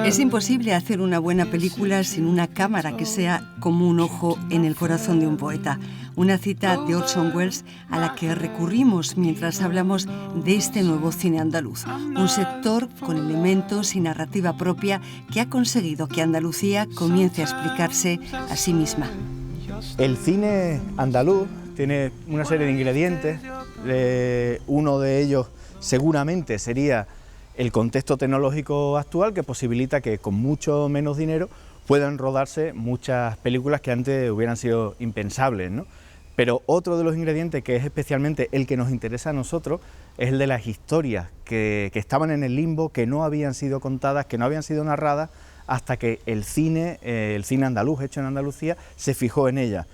Es imposible hacer una buena película sin una cámara que sea como un ojo en el corazón de un poeta. Una cita de Orson Welles a la que recurrimos mientras hablamos de este nuevo cine andaluz. Un sector con elementos y narrativa propia que ha conseguido que Andalucía comience a explicarse a sí misma. El cine andaluz tiene una serie de ingredientes. Uno de ellos seguramente sería el contexto tecnológico actual, que posibilita que con mucho menos dinero puedan rodarse muchas películas que antes hubieran sido impensables, ¿no? Pero otro de los ingredientes, que es especialmente el que nos interesa a nosotros, es el de las historias que estaban en el limbo, que no habían sido contadas, que no habían sido narradas, hasta que el cine andaluz hecho en Andalucía se fijó en ellas.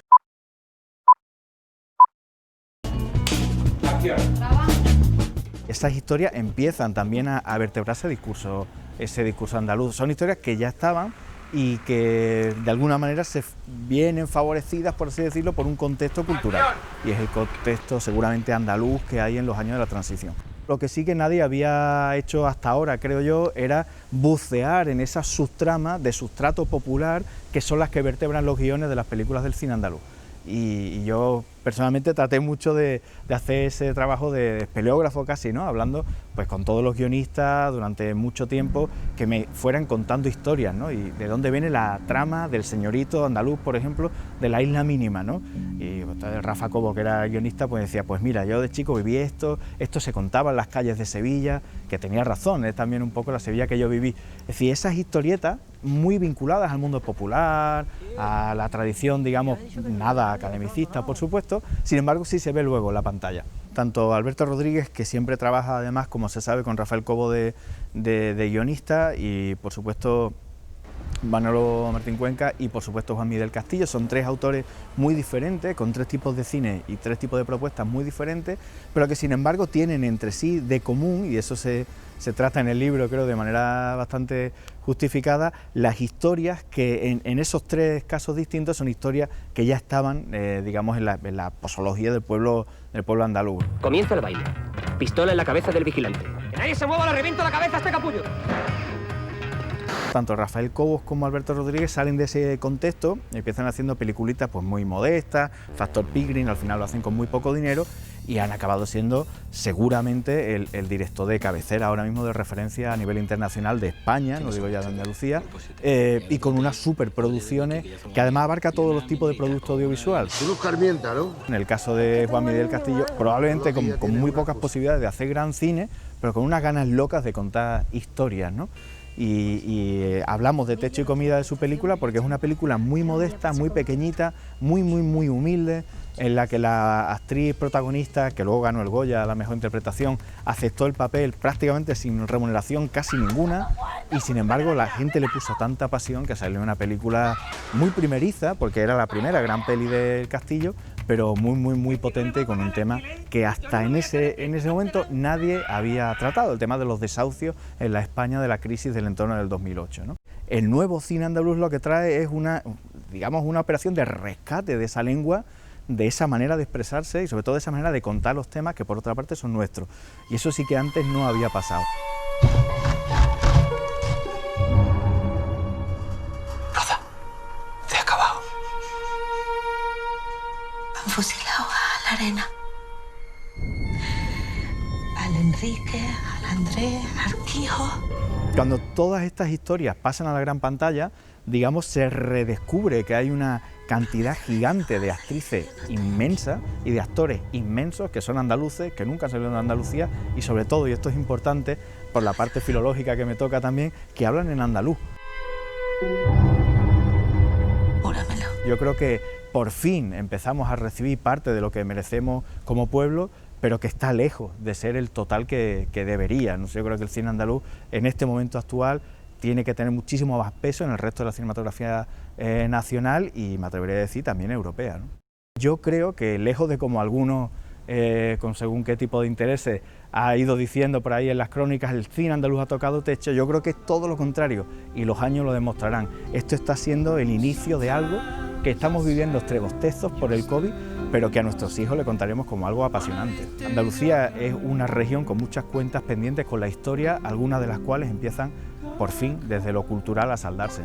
Estas historias empiezan también a vertebrar ese discurso andaluz. Son historias que ya estaban y que de alguna manera se vienen favorecidas, por así decirlo, por un contexto cultural, y es el contexto seguramente andaluz que hay en los años de la transición. Lo que sí que nadie había hecho hasta ahora, creo yo, era bucear en esas subtramas de sustrato popular que son las que vertebran los guiones de las películas del cine andaluz. Y yo personalmente traté mucho de hacer ese trabajo de espeleógrafo casi, ¿no? Hablando pues con todos los guionistas durante mucho tiempo, que me fueran contando historias, ¿no? Y de dónde viene la trama del señorito andaluz, por ejemplo, de La Isla Mínima, ¿no? Y Rafa Cobo, que era guionista, pues decía, pues mira, yo de chico viví esto se contaba en las calles de Sevilla, que tenía razón, es también un poco la Sevilla que yo viví. Es decir, esas historietas muy vinculadas al mundo popular, a la tradición, digamos, nada academicista, por supuesto, sin embargo sí se ve luego en la pantalla. Tanto Alberto Rodríguez, que siempre trabaja además, como se sabe, con Rafael Cobo de guionista, y por supuesto Manolo Martín Cuenca y por supuesto Juan Miguel del Castillo, son tres autores muy diferentes, con tres tipos de cine y tres tipos de propuestas muy diferentes, pero que sin embargo tienen entre sí de común, y eso se trata en el libro, creo, de manera bastante justificada, las historias que en esos tres casos distintos son historias que ya estaban, digamos, en la posología del pueblo andaluz. Comienza el baile. Pistola en la cabeza del vigilante. ¡Que nadie se mueva, le reviento la cabeza a este capullo! Tanto Rafael Cobos como Alberto Rodríguez salen de ese contexto y empiezan haciendo peliculitas pues muy modestas, Factor Pilgrim, al final lo hacen con muy poco dinero, y han acabado siendo seguramente el director de cabecera ahora mismo de referencia a nivel internacional de España, no digo ya de Andalucía, y con unas superproducciones que además abarca todos los tipos de producto audiovisual. Tú nos carmientas, ¿no? En el caso de Juan Miguel del Castillo, probablemente con muy pocas posibilidades de hacer gran cine, pero con unas ganas locas de contar historias, ¿no? Y hablamos de techo y comida de su película porque es una película muy modesta, muy pequeñita, muy humilde, en la que la actriz protagonista, que luego ganó el Goya a la mejor interpretación, aceptó el papel prácticamente sin remuneración casi ninguna, y sin embargo la gente le puso tanta pasión que salió una película muy primeriza, porque era la primera gran peli del Castillo, pero muy potente y con un tema que hasta en ese momento nadie había tratado, el tema de los desahucios en la España de la crisis del entorno del 2008, ¿no? El nuevo cine andaluz lo que trae es una operación de rescate de esa lengua, de esa manera de expresarse y sobre todo de esa manera de contar los temas que por otra parte son nuestros, y eso sí que antes no había pasado. Rosa, te he acabado. Han fusilado a la Arena, al Enrique, al Andrés, al Quijo. Cuando todas estas historias pasan a la gran pantalla, digamos, se redescubre que hay una cantidad gigante de actrices inmensa y de actores inmensos que son andaluces, que nunca han salido de Andalucía, y sobre todo, y esto es importante por la parte filológica que me toca también, que hablan en andaluz. Júramelo. Yo creo que por fin empezamos a recibir parte de lo que merecemos como pueblo, pero que está lejos de ser el total que debería, ¿no? Yo creo que el cine andaluz en este momento actual tiene que tener muchísimo más peso en el resto de la cinematografía nacional y me atrevería a decir también europea, ¿no? Yo creo que lejos de como algunos, con según qué tipo de intereses, ha ido diciendo por ahí en las crónicas, el cine andaluz ha tocado techo, yo creo que es todo lo contrario y los años lo demostrarán. Esto está siendo el inicio de algo que estamos viviendo estrebostezos por el COVID, pero que a nuestros hijos le contaremos como algo apasionante. Andalucía es una región con muchas cuentas pendientes con la historia, algunas de las cuales empiezan por fin desde lo cultural a saldarse.